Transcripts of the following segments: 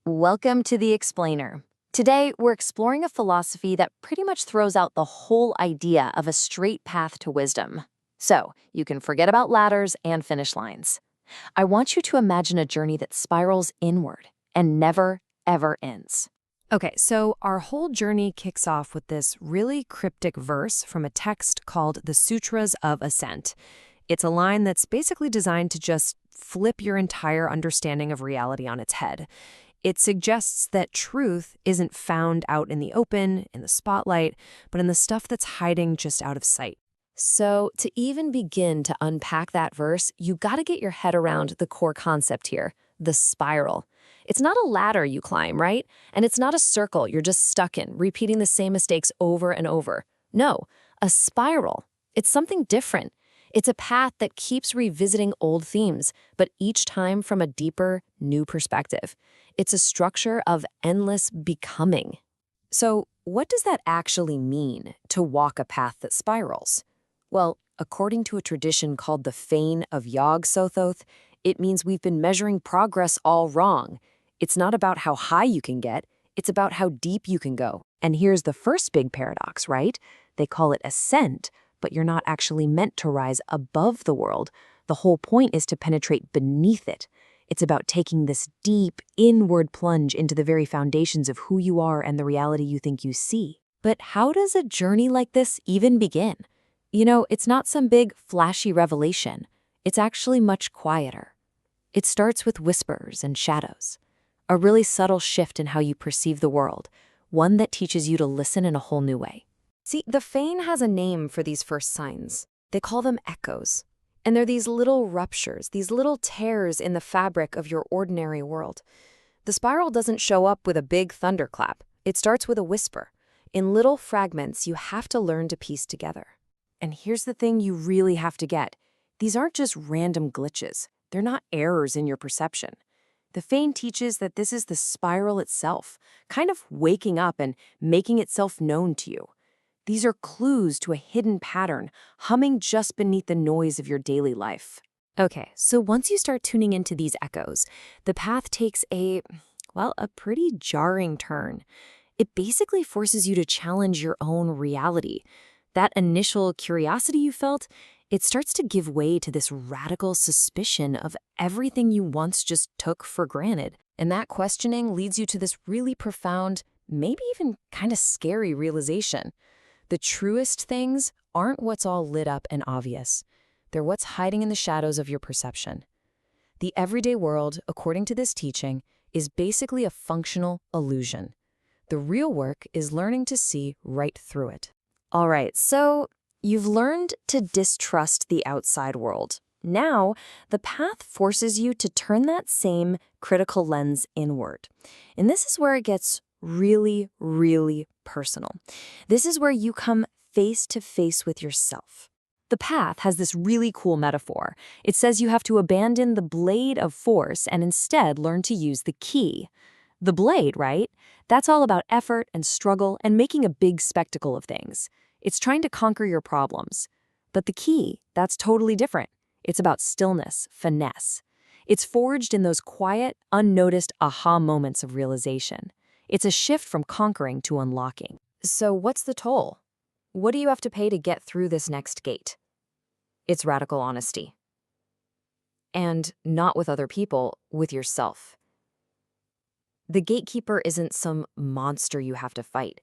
Welcome to The Explainer. Today, we're exploring a philosophy that pretty much throws out the whole idea of a straight path to wisdom. So, you can forget about ladders and finish lines. I want you to imagine a journey that spirals inward and never, ever ends. Okay, so our whole journey kicks off with this really cryptic verse from a text called the Sutras of Ascent. It's a line that's basically designed to just flip your entire understanding of reality on its head. It suggests that truth isn't found out in the open, in the spotlight, but in the stuff that's hiding just out of sight. So, to even begin to unpack that verse, you gotta get your head around the core concept here, the spiral. It's not a ladder you climb, right? And it's not a circle you're just stuck in, repeating the same mistakes over and over. No, a spiral. It's something different. It's a path that keeps revisiting old themes, but each time from a deeper, new perspective. It's a structure of endless becoming. So, what does that actually mean, to walk a path that spirals? Well, according to a tradition called the Fane of Yog-Sothoth, it means we've been measuring progress all wrong. It's not about how high you can get, it's about how deep you can go. And here's the first big paradox, right? They call it ascent, but you're not actually meant to rise above the world. The whole point is to penetrate beneath it. It's about taking this deep, inward plunge into the very foundations of who you are and the reality you think you see. But how does a journey like this even begin? You know, it's not some big, flashy revelation. It's actually much quieter. It starts with whispers and shadows, a really subtle shift in how you perceive the world, one that teaches you to listen in a whole new way. See, the Fane has a name for these first signs. They call them echoes. And they're these little ruptures, these little tears in the fabric of your ordinary world. The spiral doesn't show up with a big thunderclap. It starts with a whisper. In little fragments you have to learn to piece together. And here's the thing you really have to get. These aren't just random glitches. They're not errors in your perception. The Fane teaches that this is the spiral itself, kind of waking up and making itself known to you. These are clues to a hidden pattern, humming just beneath the noise of your daily life. Okay, so once you start tuning into these echoes, the path takes a pretty jarring turn. It basically forces you to challenge your own reality. That initial curiosity you felt, it starts to give way to this radical suspicion of everything you once just took for granted. And that questioning leads you to this really profound, maybe even kind of scary realization. The truest things aren't what's all lit up and obvious. They're what's hiding in the shadows of your perception. The everyday world, according to this teaching, is basically a functional illusion. The real work is learning to see right through it. All right, so you've learned to distrust the outside world. Now, the path forces you to turn that same critical lens inward. And this is where it gets really, really personal. This is where you come face to face with yourself. The path has this really cool metaphor. It says you have to abandon the blade of force and instead learn to use the key. The blade, right? That's all about effort and struggle and making a big spectacle of things. It's trying to conquer your problems. But the key, that's totally different. It's about stillness, finesse. It's forged in those quiet, unnoticed aha moments of realization. It's a shift from conquering to unlocking. So what's the toll? What do you have to pay to get through this next gate? It's radical honesty. And not with other people, with yourself. The gatekeeper isn't some monster you have to fight.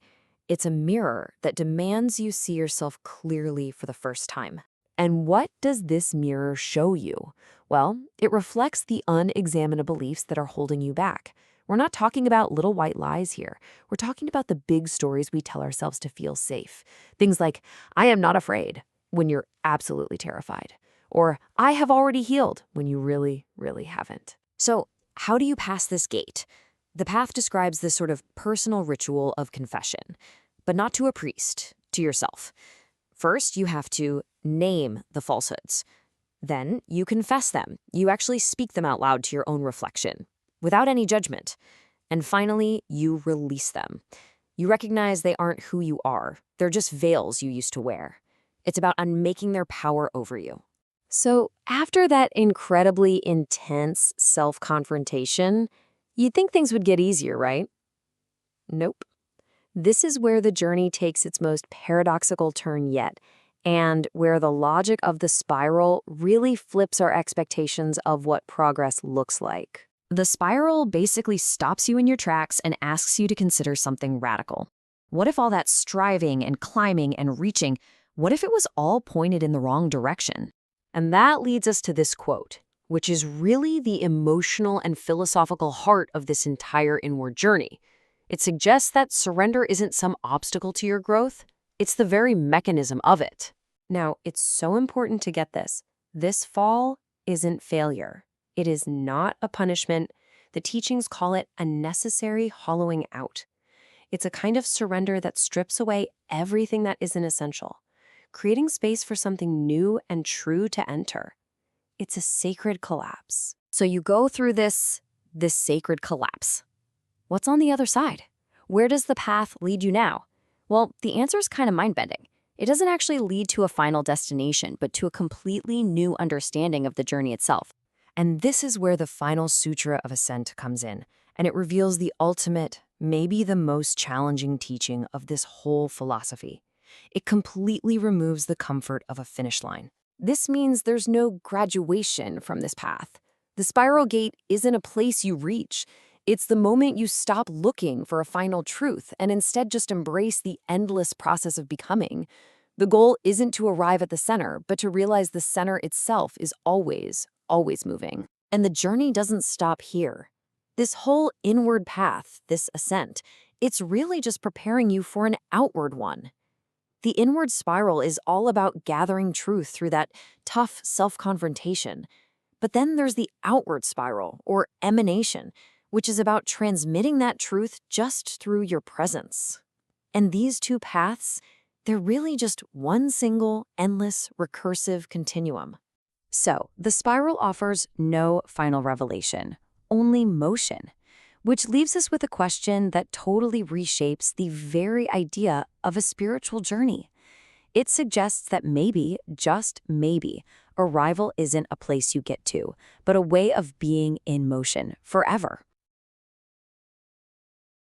It's a mirror that demands you see yourself clearly for the first time. And what does this mirror show you? Well, it reflects the unexamined beliefs that are holding you back. We're not talking about little white lies here. We're talking about the big stories we tell ourselves to feel safe. Things like, I am not afraid, when you're absolutely terrified. Or, I have already healed, when you really, really haven't. So, how do you pass this gate? The path describes this sort of personal ritual of confession, but not to a priest, to yourself. First, you have to name the falsehoods. Then, you confess them. You actually speak them out loud to your own reflection, without any judgment. And finally, you release them. You recognize they aren't who you are. They're just veils you used to wear. It's about unmaking their power over you. So after that incredibly intense self-confrontation, You'd think things would get easier, right? Nope. This is where the journey takes its most paradoxical turn yet, and where the logic of the spiral really flips our expectations of what progress looks like. The spiral basically stops you in your tracks and asks you to consider something radical. What if all that striving and climbing and reaching, what if it was all pointed in the wrong direction? And that leads us to this quote, which is really the emotional and philosophical heart of this entire inward journey. It suggests that surrender isn't some obstacle to your growth, it's the very mechanism of it. Now, it's so important to get this. This fall isn't failure. It is not a punishment. The teachings call it a necessary hollowing out. It's a kind of surrender that strips away everything that isn't essential, creating space for something new and true to enter. It's a sacred collapse. So you go through this sacred collapse. What's on the other side? Where does the path lead you now? Well, the answer is kind of mind-bending. It doesn't actually lead to a final destination, but to a completely new understanding of the journey itself. And this is where the final Sutra of Ascent comes in, and it reveals the ultimate, maybe the most challenging teaching of this whole philosophy. It completely removes the comfort of a finish line. This means there's no graduation from this path. The spiral gate isn't a place you reach. It's the moment you stop looking for a final truth and instead just embrace the endless process of becoming. The goal isn't to arrive at the center, but to realize the center itself is always moving. And the journey doesn't stop here. This whole inward path, this ascent, it's really just preparing you for an outward one. The inward spiral is all about gathering truth through that tough self-confrontation. But then there's the outward spiral, or emanation, which is about transmitting that truth just through your presence. And these two paths, they're really just one single, endless, recursive continuum. So, the spiral offers no final revelation, only motion, which leaves us with a question that totally reshapes the very idea of a spiritual journey. It suggests that maybe, just maybe, arrival isn't a place you get to, but a way of being in motion forever.